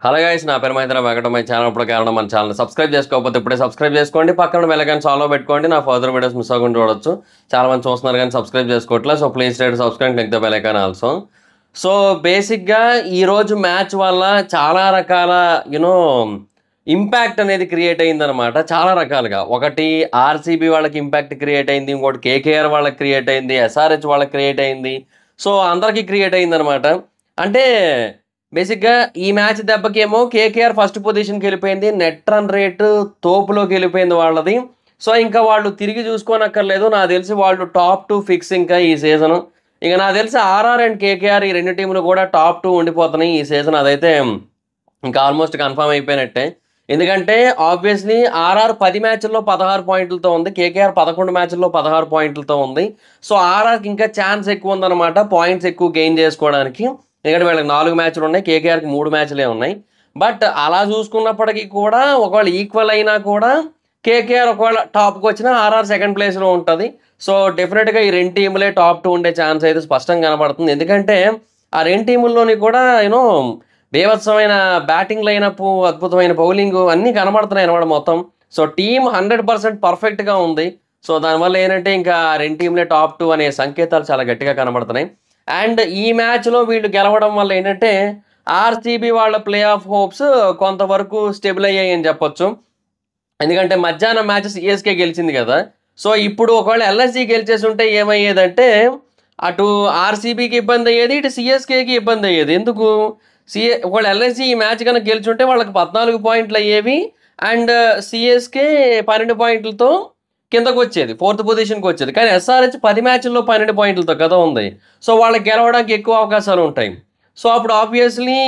Hello guys, నా పేరు Mahindra Venkata. My channel ఇప్పుడు కారణం మన ఛానల్ సబ్స్క్రైబ్ చేసుకోకపోతే ఇప్పుడే సబ్స్క్రైబ్ చేసుకోండి. పక్కన బెల్ ఐకాన్ ఫాలో పెట్టుకోండి. నా ఫర్దర్ వీడియోస్ మిస్ అవ్వకుండా చూడొచ్చు. చాలా మంది చూస్తున్నారు కానీ సబ్స్క్రైబ్ చేసుకోవట్లేదు. So please subscribe click the bell icon also. So బేసిక్గా ఈరోజు మ్యాచ్ వల్ల చాలా రకాల యూనో ఇంపాక్ట్ అనేది క్రియేట్ అయిందనమాట. చాలా రకాలుగా. ఒకటి ఆర్సీబీ వాళ్ళకి ఇంపాక్ట్ క్రియేట్ అయింది, ఇంకోటి కేకేఆర్ వాళ్ళకి క్రియేట్ అయింది, ఎస్ఆర్హెచ్ వాళ్ళకి క్రియేట్ అయింది. సో అందరికీ క్రియేట్ అయిందనమాట. అంటే బేసిక్గా ఈ మ్యాచ్ దెబ్బకేమో కేకేఆర్ ఫస్ట్ పొజిషన్కి వెళ్ళిపోయింది. నెట్ రన్ రేటు తోపులోకి వెళ్ళిపోయింది వాళ్ళది. సో ఇంకా వాళ్ళు తిరిగి చూసుకోనక్కర్లేదు. నాకు తెలిసి వాళ్ళు టాప్ 2 ఫిక్స్ ఇంకా ఈ సీజను. ఇక నాకు తెలిసి ఆర్ఆర్ అండ్ కేకేఆర్ ఈ రెండు టీంలు కూడా టాప్ 2 ఉండిపోతున్నాయి ఈ సీజన్. అదైతే ఇంకా ఆల్మోస్ట్ కన్ఫర్మ్ అయిపోయినట్టే. ఎందుకంటే ఆబ్వియస్లీ ఆర్ఆర్ 10 మ్యాచ్ల్లో 16 పాయింట్లతో ఉంది, కేకేఆర్ 11 మ్యాచ్ల్లో 16 పాయింట్లతో ఉంది. సో ఆర్ఆర్కి ఇంకా ఛాన్స్ ఎక్కువ ఉందన్నమాట పాయింట్స్ ఎక్కువ గెయిన్ చేసుకోవడానికి. ఎందుకంటే వీళ్ళకి 4 మ్యాచ్లు ఉన్నాయి, కేకేఆర్కి 3 మ్యాచ్లే ఉన్నాయి. బట్ అలా చూసుకున్నప్పటికీ కూడా ఒకవేళ ఈక్వల్ అయినా కూడా కేకేఆర్ ఒకవేళ టాప్కి వచ్చినా ఆర్ఆర్ సెకండ్ ప్లేస్లో ఉంటుంది. సో డెఫినెట్గా ఈ రెండు టీములే టాప్ 2 ఉండే ఛాన్స్ అయితే స్పష్టంగా కనబడుతుంది. ఎందుకంటే ఆ రెండు టీముల్లోని కూడా యూనో బీభత్సమైన బ్యాటింగ్ లైనప్, అద్భుతమైన బౌలింగ్ అన్నీ కనబడుతున్నాయి అనమాట మొత్తం. సో టీం 100% పర్ఫెక్ట్గా ఉంది. సో దానివల్ల ఏంటంటే ఇంకా రెండు టీంలే టాప్ 2 అనే సంకేతాలు చాలా గట్టిగా కనబడుతున్నాయి. అండ్ ఈ మ్యాచ్లో వీళ్ళు గెలవడం వల్ల ఏంటంటే ఆర్సీబీ వాళ్ళ ప్లే ఆఫ్ హోప్స్ కొంతవరకు స్టెబుల్ అయ్యాయి అని చెప్పొచ్చు. ఎందుకంటే మధ్యాహ్నం మ్యాచ్ సిఎస్కే గెలిచింది కదా. సో ఇప్పుడు ఒకవేళ ఎల్ఎస్జీ గెలిచేసి ఉంటే ఏమయ్యేదంటే అటు ఆర్సీబీకి ఇబ్బంది అయ్యేది, ఇటు సిఎస్కేకి ఇబ్బంది అయ్యేది. ఎందుకు? ఒకవేళ ఎల్ఎస్జీ ఈ మ్యాచ్ కనుక గెలిచుంటే వాళ్ళకి 14 పాయింట్లు అయ్యేవి. అండ్ సిఎస్కే 12 పాయింట్లతో కిందకు వచ్చేది, 4th పొజిషన్కి వచ్చేది. కానీ ఎస్ఆర్హెచ్ 10 మ్యాచ్ల్లో 12 పాయింట్లతో కదా ఉంది. సో వాళ్ళకి గెలవడానికి ఎక్కువ అవకాశాలు ఉంటాయి. సో అప్పుడు ఆబ్వియస్లీ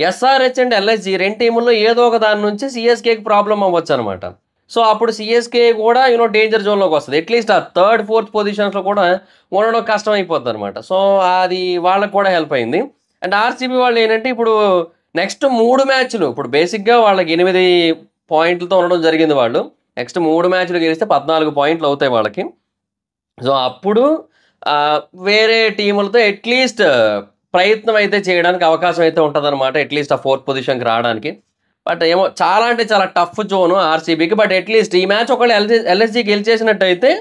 ఎస్ఆర్హెచ్ అండ్ ఎల్ఎస్జీ రెండు టీముల్లో ఏదో ఒక దాని నుంచి సిఎస్కేకి ప్రాబ్లం అవ్వచ్చు అనమాట. సో అప్పుడు సిఎస్కే కూడా డేంజర్ జోన్లోకి వస్తుంది. అట్లీస్ట్ ఆ 3rd, 4th పొజిషన్స్లో కూడా ఉండడం కష్టం అయిపోద్ది అనమాట. సో అది వాళ్ళకి కూడా హెల్ప్ అయింది. అండ్ ఆర్సీబీ వాళ్ళు ఏంటంటే ఇప్పుడు నెక్స్ట్ 3 మ్యాచ్లు, ఇప్పుడు బేసిక్గా వాళ్ళకి 8 పాయింట్లతో ఉండడం జరిగింది. వాళ్ళు నెక్స్ట్ 3 మ్యాచ్లు గెలిస్తే 14 పాయింట్లు అవుతాయి వాళ్ళకి. సో అప్పుడు వేరే టీములతో అట్లీస్ట్ ప్రయత్నం అయితే చేయడానికి అవకాశం అయితే ఉంటుందన్నమాట, అట్లీస్ట్ ఆ 4th పొజిషన్కి రావడానికి. బట్ ఏమో చాలా అంటే చాలా టఫ్ జోను ఆర్సీబీకి. బట్ అట్లీస్ట్ ఈ మ్యాచ్ ఒకవేళ ఎల్ఎస్జీ గెలిచేసినట్టయితే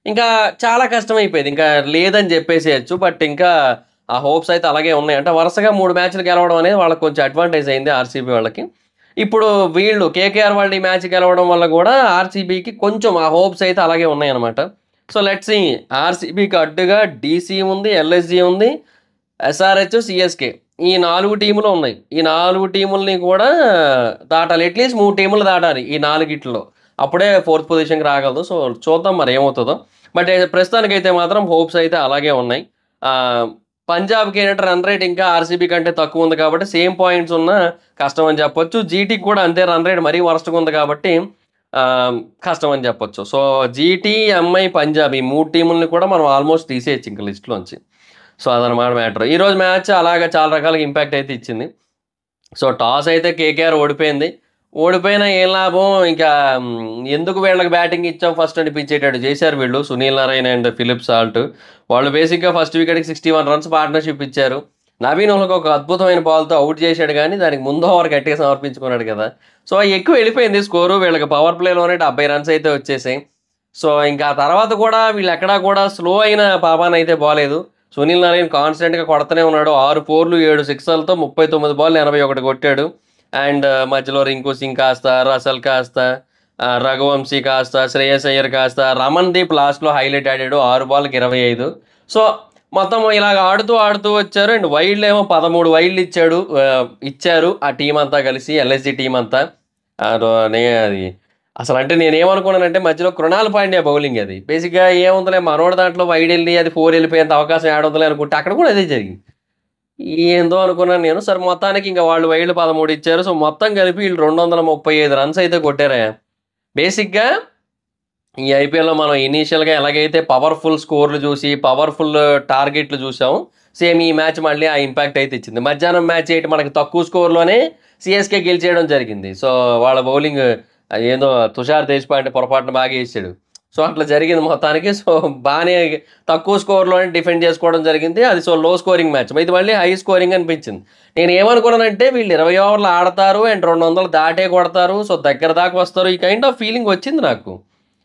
ఇంకా చాలా కష్టం అయిపోయింది, ఇంకా లేదని చెప్పేసేయచ్చు. బట్ ఇంకా ఆ హోప్స్ అయితే అలాగే ఉన్నాయి. అంటే వరుసగా 3 మ్యాచ్లు గెలవడం అనేది వాళ్ళకి కొంచెం అడ్వాంటేజ్ అయింది ఆర్సీబీ వాళ్ళకి. ఇప్పుడు వీళ్ళు కేకేఆర్ వాళ్ళు ఈ మ్యాచ్ గెలవడం వల్ల కూడా ఆర్సీబీకి కొంచెం ఆ హోప్స్ అయితే అలాగే ఉన్నాయి అనమాట. So let's see. ఆర్సీబీకి అడ్డుగా డీసీ ఉంది, ఎల్ఎస్జీ ఉంది, ఎస్ఆర్హెచ్, సిఎస్కే ఈ 4 టీములు ఉన్నాయి. ఈ 4 టీముల్ని కూడా దాటాలి, అట్లీస్ట్ 3 టీములు దాటాలి ఈ 4గిట్లో, అప్పుడే 4th పొజిషన్కి రాగలదు. సో చూద్దాం మరి ఏమవుతుందో. బట్ ప్రస్తుతానికైతే మాత్రం హోప్స్ అయితే అలాగే ఉన్నాయి. పంజాబ్కి ఏంటంటే రన్ రేట్ ఇంకా ఆర్సీబీ కంటే తక్కువ ఉంది కాబట్టి సేమ్ పాయింట్స్ ఉన్న కష్టం అని చెప్పొచ్చు. జీటీకి కూడా అంతే, రన్ రేట్ మరీ వరస్ట్గా ఉంది కాబట్టి కష్టం అని చెప్పొచ్చు. సో జీటీ, ఎంఐ, పంజాబ్ ఈ 3 టీముల్ని కూడా మనం ఆల్మోస్ట్ తీసేయచ్చు ఇంకా లిస్ట్లోంచి. సో అదనమాట మ్యాటర్. ఈరోజు మ్యాచ్ అలాగా చాలా రకాలుగా ఇంపాక్ట్ అయితే ఇచ్చింది. సో టాస్ అయితే కేకేఆర్ ఓడిపోయింది. ఓడిపోయినా ఏం లాభం, ఇంకా ఎందుకు వీళ్ళకి బ్యాటింగ్ ఇచ్చాం ఫస్ట్ అనిపించేటట్టు చేశారు వీళ్ళు. Sunil Narayana and Philip Salt వాళ్ళు బేసిక్గా ఫస్ట్ వికెట్కి 61 రన్స్ పార్ట్నర్షిప్ ఇచ్చారు. నవీన్ ఉల్హక్ ఒక అద్భుతమైన బాల్తో అవుట్ చేశాడు, కానీ దానికి ముందు ఓవర్ గట్టిగా సమర్పించుకున్నాడు కదా. సో ఎక్కువ వెళ్ళిపోయింది స్కోరు. వీళ్ళకి పవర్ ప్లేలోనే 70 రన్స్ అయితే వచ్చేసాయి. సో ఇంకా తర్వాత కూడా వీళ్ళు ఎక్కడా కూడా స్లో అయిన పాపాన అయితే బాలేదు. సునీల్ నారాయణ కాన్స్టెంట్గా కొడుతూనే ఉన్నాడు. 6 4లు 7 6లతో 39 బాల్ 81 కొట్టాడు. అండ్ మధ్యలో రింకు సింగ్ కాస్త, రసల్ కాస్త, రఘువంశీ కాస్త, శ్రేయస్ అయ్యర్ కాస్త, రమణ్ దీప్ లాస్ట్లో హైలైట్ ఆడాడు 6 బాల్కి 25. సో మొత్తం ఇలాగ ఆడుతూ వచ్చారు. అండ్ వైల్డ్ ఏమో 13 వైల్డ్ ఇచ్చారు ఆ టీం అంతా కలిసి, ఎల్ఎస్జీ టీం అంతా. అది అసలు అంటే నేనేమనుకున్నానంటే మధ్యలో కృణాల్ పాండ్యా బౌలింగ్ అది బేసిక్గా ఏముందిలే మనోడు దాంట్లో వైడ్ వెళ్ళి అది 4 వెళ్ళిపోయేంత అవకాశం ఏడుందిలే అనుకుంటే అక్కడ కూడా అదే జరిగింది. ఏందో అనుకున్నాను నేను. సరే మొత్తానికి ఇంకా వాళ్ళు వైల్డ్ 13 ఇచ్చారు. సో మొత్తం కలిపి వీళ్ళు 235 రన్స్ అయితే కొట్టారా. బేసిక్గా ఈ ఐపీఎల్లో మనం ఇనీషియల్గా ఎలాగైతే పవర్ఫుల్ స్కోర్లు చూసి పవర్ఫుల్ టార్గెట్లు చూసాము, సేమ్ ఈ మ్యాచ్ మళ్ళీ ఆ ఇంపాక్ట్ అయితే ఇచ్చింది. మధ్యాహ్నం మ్యాచ్ ఏంటి మనకి తక్కువ స్కోర్లోనే సిఎస్కే గెలిచేయడం జరిగింది. సో వాళ్ళ బౌలింగ్ ఏదో తుషార్ దేశపాండే పొరపాటున బాగా వేసాడు. సో అట్లా జరిగింది మొత్తానికి. సో బాగానే తక్కువ స్కోర్‌లోనే డిఫెండ్ చేసుకోవడం జరిగింది. అది సో లో స్కోరింగ్ మ్యాచ్. ఇది మళ్ళీ హై స్కోరింగ్ అనిపించింది. నేను ఏమనుకున్నానంటే వీళ్ళు 20 ఓవర్లు ఆడతారు అండ్ 200 దాటే కొడతారు. సో దగ్గర దాకా వస్తారు. ఈ కైండ్ ఆఫ్ ఫీలింగ్ వచ్చింది నాకు.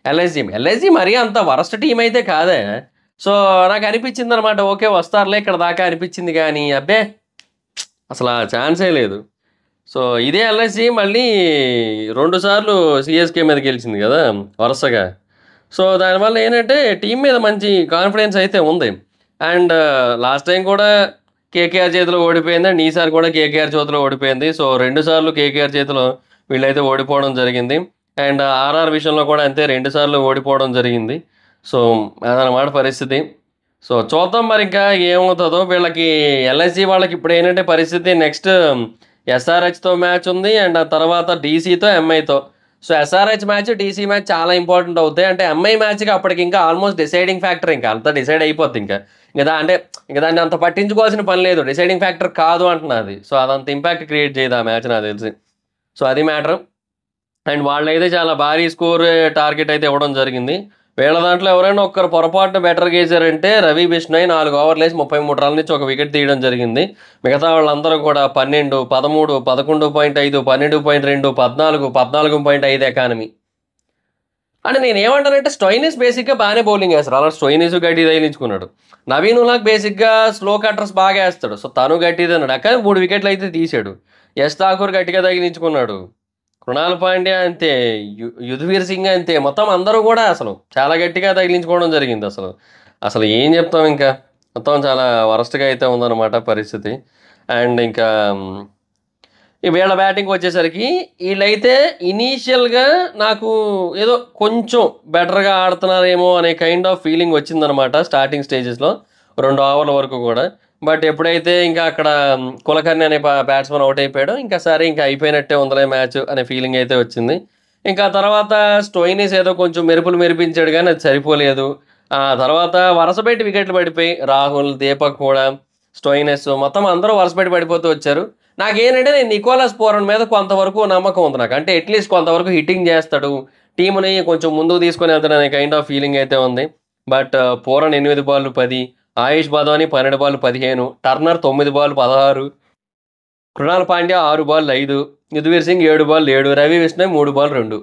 ఎల్ఐసీ మరీ అంత వరస్ట్ టీమ్ అయితే కాదే. సో నాకు అనిపించిందనమాట. ఓకే వస్తారులే ఇక్కడ దాకా అనిపించింది కానీ అబ్బే! అసల ఛాన్సే లేదు. సో ఇదే ఎల్ఐసీ మళ్ళీ 2 సార్లు సీఎస్‌కే మీద గెలిచింది గదా! వరుసగా. సో దానివల్ల ఏంటంటే టీమ్ మీద మంచి కాన్ఫిడెన్స్ అయితే ఉంది. అండ్ లాస్ట్ టైం కూడా కేకేఆర్ చేతిలో ఓడిపోయింది. అండ్ ఈసారి కూడా కేకేఆర్ చేతిలో ఓడిపోయింది. సో 2 సార్లు కేకేఆర్ చేతిలో వీళ్ళైతే ఓడిపోవడం జరిగింది. అండ్ ఆర్ఆర్ విషయంలో కూడా అంతే 2 సార్లు ఓడిపోవడం జరిగింది. సో అదనమాట పరిస్థితి. సో చూద్దాం మరి ఇంకా ఏమవుతుందో. వీళ్ళకి ఎల్ఐసీ వాళ్ళకి ఇప్పుడు ఏంటంటే పరిస్థితి నెక్స్ట్ ఎస్ఆర్హెచ్‌తో మ్యాచ్ ఉంది. అండ్ ఆ తర్వాత డీసీతో, ఎంఐతో. So SRH match, DC match చాలా ఇంపార్టెంట్ అవుతాయి. అంటే ఎంఐ మ్యాచ్‌కి అప్పటికి ఇంకా ఆల్మోస్ట్ డిసైడింగ్ ఫ్యాక్టర్ ఇంకా అంతా డిసైడ్ అయిపోద్ది ఇంకా. అంటే ఇంక దాన్ని అంత పట్టించుకోవాల్సిన పని లేదు. డిసైడింగ్ ఫ్యాక్టర్ కాదు అంటున్నా అది. సో అదంత ఇంపాక్ట్ క్రియేట్ చేయదు ఆ మ్యాచ్ నాకు తెలిసి. సో అది మ్యాటర్. అండ్ వాళ్ళైతే చాలా భారీ స్కోర్ టార్గెట్ అయితే ఇవ్వడం జరిగింది. వీళ్ళ దాంట్లో ఎవరైనా ఒక్కరు పొరపాటున బెటర్‌గా ఏసారంటే రవి బిష్ణోయ్ 4 ఓవర్లేసి 33 రన్‌ల నుంచి ఒక వికెట్ తీయడం జరిగింది. మిగతా వాళ్ళందరూ కూడా 12, 13, 11.5, 12.2, 14, 14.5 ఎకానమీ. అంటే నేనేమంటానంటే స్టోయినిస్ బేసిక్‌గా బాగానే బౌలింగ్ ఏస్తాడు. అలా స్టోయినిస్ గట్టి తగిలించుకున్నాడు. నవీన్ ఉలాగ్ బేసిక్‌గా స్లో కట్టర్స్ బాగా ఏస్తాడు. సో తను గట్టి తిన్నాడు. కానీ 3 వికెట్లు అయితే తీసాడు. యష్ ఠాకూర్ గట్టిగా తగిలించుకున్నాడు. కృణాల్ పాండ్యా అంతే. యుజ్వేర్ సింగ్ అంతే. మొత్తం అందరూ కూడా అసలు చాలా గట్టిగా తగిలించుకోవడం జరిగింది అసలు. అసలు ఏం చెప్తాం ఇంకా. మొత్తం చాలా వరస్ట్‌గా అయితే ఉందన్నమాట పరిస్థితి. అండ్ ఇంకా ఈ వీళ్ళ బ్యాటింగ్ వచ్చేసరికి వీళ్ళైతే ఇనీషియల్‌గా నాకు ఏదో కొంచెం బెటర్‌గా ఆడుతున్నారేమో అనే కైండ్ ఆఫ్ ఫీలింగ్ వచ్చిందనమాట స్టార్టింగ్ స్టేజెస్‌లో 2 ఓవర్ల వరకు కూడా. బట్ ఎప్పుడైతే ఇంకా అక్కడ కులకర్ణి అనే బ్యాట్స్‌మన్ అవుట్ అయిపోయాడో ఇంకా సరే ఇంకా అయిపోయినట్టే ఉందిలే మ్యాచ్ అనే ఫీలింగ్ అయితే వచ్చింది. ఇంకా తర్వాత స్టోయినిస్ ఏదో కొంచెం మెరుపులు మెరిపించాడు కానీ అది సరిపోలేదు. ఆ తర్వాత వరుసపెట్టి వికెట్లు పడిపోయి రాహుల్, దీపక్ కూడా, స్టోయినిస్ మొత్తం అందరూ వరుసపెట్టి పడిపోతూ వచ్చారు. నాకేంటంటే నేను నికోలస్ పూరన్ మీద కొంతవరకు నమ్మకం ఉంది నాకు. అంటే అట్లీస్ట్ కొంతవరకు హిట్టింగ్ చేస్తాడు. టీముని కొంచెం ముందుకు తీసుకొని వెళ్తాడు అనే కైండ్ ఆఫ్ ఫీలింగ్ అయితే ఉంది. బట్ పూరన్ 8 బాల్లు 10, ఆయుష్ బాదాని 12 బాల్లు 15, టర్నర్ 9 బాల్లు 16, కృణాల్ పాండ్యా 6 బాల్లు 5, యుజ్వేర్ సింగ్ 7 బాల్లు 7, రవి బిష్ణోయ్ 3 బాల్లు 2.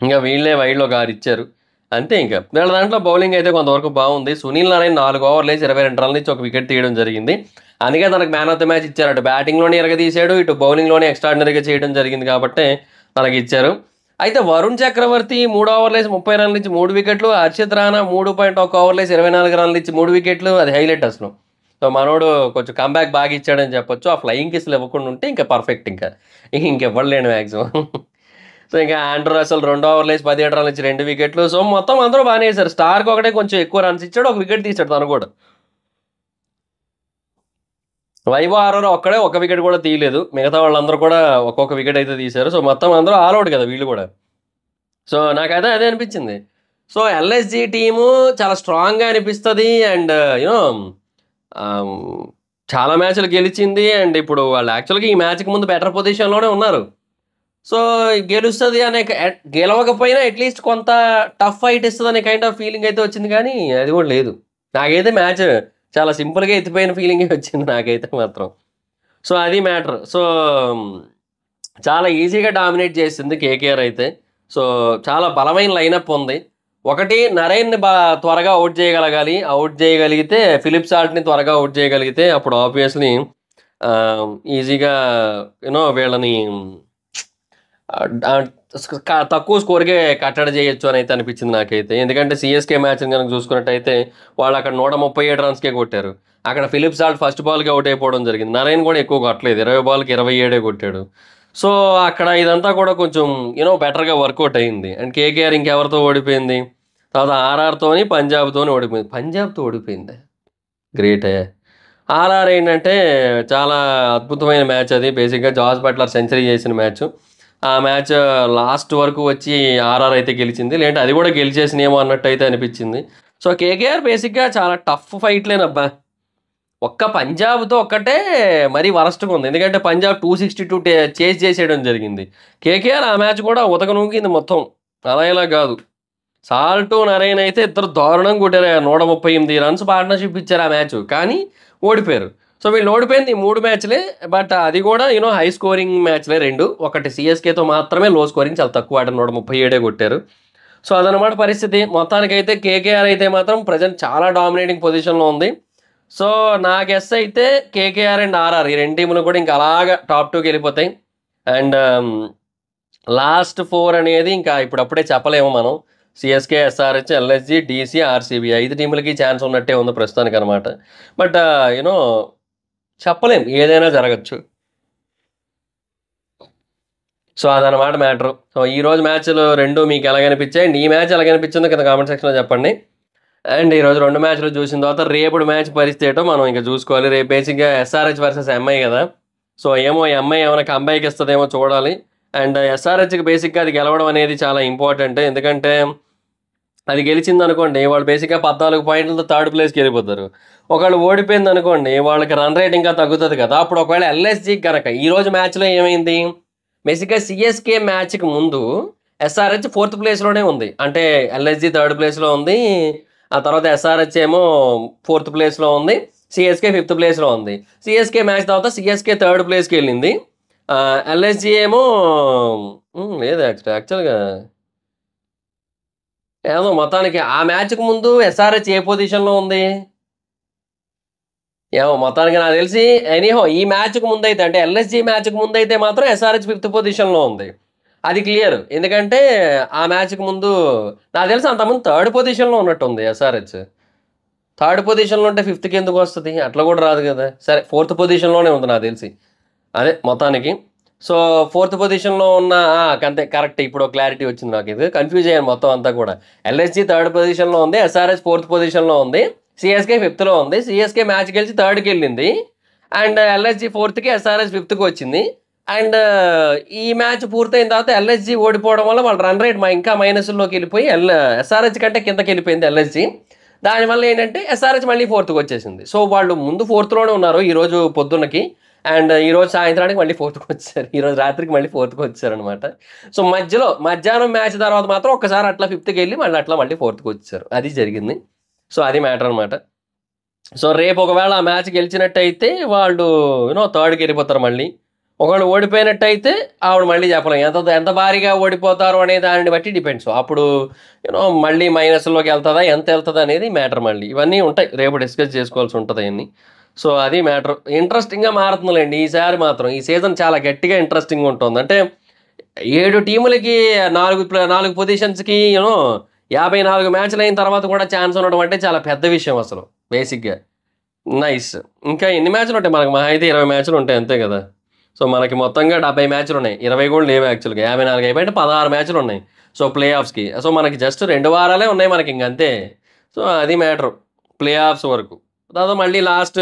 ఇంకా వీళ్ళే వైడ్‌లో ఒక 6 ఇచ్చారు. అంతే ఇంకా. వీళ్ళ దాంట్లో బౌలింగ్ అయితే కొంతవరకు బాగుంది. సునీల్ నారాయణ 4 ఓవర్లేసి 22 రన్‌ల నుంచి ఒక వికెట్ తీయడం జరిగింది. అందుకే తనకు మ్యాన్ ఆఫ్ ద మ్యాచ్ ఇచ్చారు. అటు బ్యాటింగ్‌లోనే ఇరగదీశాడు, ఇటు బౌలింగ్‌లోనే ఎక్స్ట్రాడినరీగా చేయడం జరిగింది కాబట్టే తనకిచ్చారు. అయితే వరుణ్ చక్రవర్తి 3 ఓవర్లేసి 30 రన్‌ల నుంచి 3 వికెట్లు, హర్షిత్ రాణా 3.1 ఓవర్లేసి 24 రన్‌ల నుంచి 3 వికెట్లు. అది హైలైట్ అసలు. సో మనోడు కొంచెం కమ్‌బ్యాక్ బాగా ఇచ్చాడని చెప్పొచ్చు. ఆ ఫ్లయింగ్ కిస్‌లు ఇవ్వకుండా ఉంటే ఇంకా పర్ఫెక్ట్ ఇంకా. ఇంకెవ్వడులేడు మాక్సిమం. సో ఇంకా ఆండ్రూ రసెల్ 2 ఓవర్లేసి 17 రన్‌ల నుంచి 2 వికెట్లు. సో మొత్తం అందరూ బాగానే వేశారు. స్టార్క్ ఒకటే కొంచెం ఎక్కువ రన్స్ ఇచ్చాడు. ఒక వికెట్ తీసాడు తను కూడా. వైభవ్ ఆరోరా ఒక్కడే ఒక వికెట్ కూడా తీయలేదు. మిగతా వాళ్ళందరూ కూడా ఒక్కొక్క వికెట్ అయితే తీశారు. సో మొత్తం అందరూ ఆల్ అవుట్ కదా వీళ్ళు కూడా. సో నాకైతే అదే అనిపించింది. సో ఎల్ఎస్జీ టీము చాలా స్ట్రాంగ్‌గా అనిపిస్తది. అండ్ యూనో చాలా మ్యాచ్‌లు గెలిచింది. అండ్ ఇప్పుడు వాళ్ళు యాక్చువల్‌గా ఈ మ్యాచ్‌కి ముందు బెటర్ పొజిషన్‌లోనే ఉన్నారు. సో గెలుస్తది అనే గెలవకపోయినా అట్లీస్ట్ కొంత టఫ్ ఫైట్ ఇస్తదనే కైండ్ ఆఫ్ ఫీలింగ్ అయితే వచ్చింది కానీ అది కూడా లేదు. నాకైతే మ్యాచ్ చాలా సింపుల్‌గా ఎత్తిపోయిన ఫీలింగే వచ్చింది నాకైతే మాత్రం. సో అది మ్యాటర్. సో చాలా ఈజీగా డామినేట్ చేసింది కేకేఆర్ అయితే. సో చాలా బలమైన లైనప్ ఉంది. ఒకటి నరేన్‌ని త్వరగా అవుట్ చేయగలగాలి. అవుట్ చేయగలిగితే ఫిలిప్ సాల్ట్‌ని త్వరగా అవుట్ చేయగలిగితే అప్పుడు ఆబ్వియస్‌లీ ఈజీగా వీళ్ళని తక్కువ స్కోర్‌కే కట్టడి చేయొచ్చు అని అయితే అనిపించింది నాకైతే. ఎందుకంటే సీఎస్‌కే మ్యాచ్‌ని గనుక చూసుకున్నట్టయితే వాళ్ళు అక్కడ 137 రన్స్‌కే కొట్టారు. అక్కడ ఫిలిప్ సాల్ట్ ఫస్ట్ బాల్‌కి అవుట్ అయిపోవడం జరిగింది. నరేన్ కూడా ఎక్కువ కొట్టలేదు. 20 బాల్‌కి 27 కొట్టాడు. సో అక్కడ ఇదంతా కూడా కొంచెం బెటర్‌గా వర్కౌట్ అయింది. అండ్ కేకేఆర్ ఇంకెవరితో ఓడిపోయింది? తర్వాత ఆర్ఆర్‌తోని, పంజాబ్‌తోని ఓడిపోయింది. పంజాబ్‌తో ఓడిపోయిందా? గ్రేటే. ఆర్ఆర్ ఏంటంటే చాలా అద్భుతమైన మ్యాచ్ అది. బేసిక్‌గా జాస్ బట్లర్ సెంచరీ చేసిన మ్యాచ్. ఆ మ్యాచ్ లాస్ట్ వరకు వచ్చి ఆర్ఆర్ అయితే గెలిచింది. లేదంటే అది కూడా గెలిచేసినేమో అన్నట్టయితే అనిపించింది. సో కేకేఆర్ బేసిక్‌గా చాలా టఫ్ ఫైట్‌లేనబ్బా. ఒక్క పంజాబ్‌తో ఒక్కటే మరీ వరస్ట్‌గా ఉంది. ఎందుకంటే పంజాబ్ 262 చేజ్ చేసేయడం జరిగింది. కేకేఆర్ ఆ మ్యాచ్ కూడా ఉతకనూకింది మొత్తం. అలా ఇలా కాదు. సాల్టు, నరేన్ అయితే ఇద్దరు దారుణంగా కొట్టారు. 138 రన్స్ పార్ట్నర్‌షిప్ ఇచ్చారు ఆ మ్యాచ్. కానీ ఓడిపోయారు. సో, వీళ్ళు ఓడిపోయింది 3 మ్యాచ్‌లే. బట్ అది కూడా హై స్కోరింగ్ మ్యాచ్‌లే 2. ఒకటి సీఎస్‌కేతో మాత్రమే లో స్కోరింగ్ చాలా తక్కువ ఆడారు. 137 కొట్టారు. సో, అదనమాట పరిస్థితి. మొత్తానికైతే కేకేఆర్ అయితే మాత్రం ప్రెజెంట్ చాలా డామినేటింగ్ పొజిషన్‌లో ఉంది. సో, నా గెస్ అయితే కేకేఆర్ అండ్ ఆర్ఆర్ ఈ 2 టీములు కూడా ఇంకా అలాగా టాప్ 2కి వెళ్ళిపోతాయి. అండ్ లాస్ట్ 4 అనేది ఇంకా ఇప్పుడప్పుడే చెప్పలేము మనం. CSK, SRH, LSG, DC, RCB 5 టీములకి ఛాన్స్ ఉన్నట్టే ఉంది ప్రస్తుతానికనమాట. బట్ యూనో చెప్పలేం. ఏదైనా జరగచ్చు. సో, అదనమాట మ్యాటరు. సో, ఈరోజు మ్యాచ్‌లు 2 మీకు ఎలాగనిపించాయి? అండ్ ఈ మ్యాచ్ ఎలాగనిపించిందో కింద కామెంట్ సెక్షన్‌లో చెప్పండి. అండ్ ఈరోజు 2 మ్యాచ్‌లు చూసిన తర్వాత రేపటి మ్యాచ్ పరిస్థితి ఏంటో మనం ఇంక చూసుకోవాలి. రేపు బేసిక్‌గా ఎస్ఆర్‌హెచ్ వర్సెస్ ఎంఐ కదా! సో, ఏమో ఎంఐ ఏమైనా కంబ్యాక్ ఇస్తదేమో చూడాలి. అండ్ ఎస్ఆర్‌హెచ్‌కి బేసిక్‌గా అది గెలవడం అనేది చాలా ఇంపార్టెంట్. ఎందుకంటే అది గెలిచిందనుకోండి వాళ్ళు బేసిక్‌గా 14 పాయింట్లతో థర్డ్ ప్లేస్‌కి వెళ్ళిపోతారు. ఒకవేళ ఓడిపోయిందనుకోండి వాళ్ళకి రన్ రేట్ ఇంకా తగ్గుతది కదా! అప్పుడు ఒకవేళ ఎల్ఎస్‌జీకి గనక ఈరోజు మ్యాచ్‌లో ఏమైంది? బేసిక్‌గా సీఎస్‌కే మ్యాచ్‌కి ముందు ఎస్ఆర్‌హెచ్ ఫోర్త్ ప్లేస్‌లోనే ఉంది. అంటే ఎల్ఎస్‌జీ థర్డ్ ప్లేస్‌లో ఉంది. ఆ తర్వాత ఎస్ఆర్‌హెచ్ ఏమో ఫోర్త్ ప్లేస్‌లో ఉంది. సీఎస్‌కే ఫిఫ్త్ ప్లేస్‌లో ఉంది. సీఎస్‌కే మ్యాచ్ తర్వాత సీఎస్‌కే థర్డ్ ప్లేస్‌కెళ్ళింది. ఎల్ఎస్‌జీ ఏమో లేదు యాక్చువల్‌గా ఏదో మొత్తానికి ఆ మ్యాచ్‌కి ముందు ఎస్ఆర్‌హెచ్ ఏ పొజిషన్‌లో ఉంది? ఏమో మొత్తానికి నాకు తెలిసి ఎనీహౌ ఈ మ్యాచ్‌కి ముందైతే అంటే ఎల్ఎస్‌జీ మ్యాచ్‌కి ముందైతే మాత్రం ఎస్ఆర్‌హెచ్ ఫిఫ్త్ పొజిషన్‌లో ఉంది. అది క్లియర్. ఎందుకంటే ఆ మ్యాచ్‌కి ముందు నాకు తెలిసి అంతకుముందు థర్డ్ పొజిషన్‌లో ఉన్నట్టుంది ఎస్ఆర్‌హెచ్. థర్డ్ పొజిషన్‌లో ఉంటే ఫిఫ్త్‌కి ఎందుకు వస్తది? అట్లా కూడా రాదు కదా! సరే ఫోర్త్ పొజిషన్‌లోనే ఉంది నాకు తెలిసి. అదే మొత్తానికి. సో, ఫోర్త్ పొజిషన్‌లో ఉన్న అంతే కరెక్ట్. ఇప్పుడు క్లారిటీ వచ్చింది నాకిది. కన్‌ఫ్యూజ్ అయ్యాను మొత్తం అంతా కూడా. ఎల్ఎస్‌జీ థర్డ్ పొజిషన్‌లో ఉంది. ఎస్ఆర్‌హెచ్ ఫోర్త్ పొజిషన్‌లో ఉంది. సీఎస్‌కే ఫిఫ్త్‌లో ఉంది. సీఎస్‌కే మ్యాచ్ గెలిచి థర్డ్‌కెళ్ళింది. అండ్ ఎల్ఎస్‌జీ ఫోర్త్‌కి, ఎస్ఆర్‌హెచ్ ఫిఫ్త్‌కి వచ్చింది. అండ్ ఈ మ్యాచ్ పూర్తయిన తర్వాత ఎల్ఎస్‌జీ ఓడిపోవడం వల్ల వాళ్ళ రన్ రేట్ ఇంకా మైనస్‌లోకి వెళ్ళిపోయి ఎస్ఆర్‌హెచ్ కంటే కిందకెళ్ళిపోయింది ఎల్ఎస్‌జీ. దానివల్ల ఏంటంటే ఎస్ఆర్‌హెచ్ మళ్ళీ ఫోర్త్‌కొచ్చేసింది. సో, వాళ్ళు ముందు ఫోర్త్‌లోనే ఉన్నారు ఈరోజు పొద్దున్నకి. అండ్ ఈరోజు సాయంత్రానికి మళ్ళీ ఫోర్త్‌కొచ్చేసారు. ఈరోజు రాత్రికి మళ్ళీ ఫోర్త్‌కొచ్చేసారనమాట. సో, మధ్యలో మధ్యాహ్నం మ్యాచ్ తర్వాత మాత్రం ఒక్కసారి అట్లా ఫిఫ్త్‌కెళ్ళి మళ్ళీ ఫోర్త్‌కొచ్చేసారు. అది జరిగింది. సో, అది మ్యాటర్ అనమాట. సో, రేపు ఒకవేళ ఆ మ్యాచ్ గెలిచినట్టయితే వాళ్ళు థర్డ్‌కెళ్ళిపోతారు మళ్ళీ. ఒకవేళ ఓడిపోయినట్టయితే ఆవిడ మళ్ళీ చెప్పలేం. ఎంత ఎంత భారీగా ఓడిపోతారు అనే దాన్ని బట్టి డిపెండ్స్. అప్పుడు మళ్ళీ మైనస్‌లోకి ఎళ్తదా? ఎంత ఎళ్తదనేది మ్యాటర్ మళ్ళీ. ఇవన్నీ ఉంటాయి. రేపు డిస్కస్ చేసుకోవాల్సి ఉంటది అయన్నీ. సో, అది మ్యాటర్. ఇంట్రెస్టింగ్‌గా మారుతుందిలెండి ఈసారి మాత్రం. ఈ సీజన్ చాలా గట్టిగా ఇంట్రెస్టింగ్‌గా ఉంటుంది. అంటే 7 టీములకి 4 పొజిషన్స్‌కి 54 మ్యాచ్‌లయిన తర్వాత కూడా ఛాన్స్ ఉండడం అంటే చాలా పెద్ద విషయం అసలు బేసిక్‌గా. నైస్. ఇంకా ఎన్ని మ్యాచ్‌లుంటాయి మనకు మహా అయితే 20 మ్యాచ్‌లుంటాయి అంతే గదా! సో, మనకి మొత్తంగా 70 మ్యాచ్‌లున్నాయి. 20 కూడా లేవు యాక్చువల్‌గా. 54 అయిపోయి అంటే 16 మ్యాచ్‌లున్నాయి. సో, ప్లే ఆఫ్స్‌కి. సో, మనకి జస్ట్ 2 వారాలే ఉన్నాయి మనకింకంతే. సో, అది మ్యాటరు. ప్లే ఆఫ్స్ వరకు. తర్వాత మళ్ళీ లాస్ట్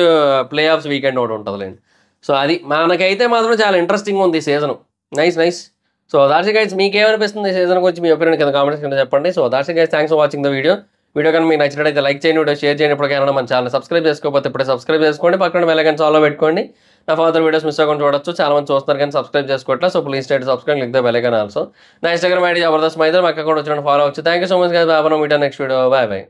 ప్లే ఆఫ్స్ వీకెండ్ ఒకటుంటదిలెండి. సో, అది. మనకైతే మాత్రం చాలా ఇంట్రెస్టింగుంది ఈ season. Nice. Nice. So, that's it guys. మీకేమనిపిస్తుంది ఈ సీజన్ గురించి మీ ఒపీనియన్ కింద కామెంట్ సెక్షన్‌లో చెప్పండి. So, that's it guys. Thanks for watching the video. Video కనుక మీకు నచ్చినట్టయితే లైక్ చేయండి. వీడియో షేర్ చేయండి. ఇప్పటికైనా మన ఛానెల్‌ని సబ్స్క్రైబ్ చేసుకోకపోతే ఇప్పుడే సబ్స్క్రైబ్ చేసుకోండి. పక్కన బెల్ ఐకాన్ ఆల్‌లో పెట్టుకోండి. నా ఫర్దర్ వీడియోస్ మిస్ అవ్వకుండా చూడొచ్చు. చాలా మంది చూస్తున్నారు కానీ సబ్స్క్రైబ్ చేసుకోవట్లేదు. So, please try to subscribe, click the bell icon also. నా ఇన్‌స్టాగ్రామ్ ఐడీ జబర్దస్త్ మైదర్. మా అకౌంట్ వచ్చినట్టు ఫాలో అవ్వచ్చు. Thank you so much guys. Bye. Meet next video. Bye.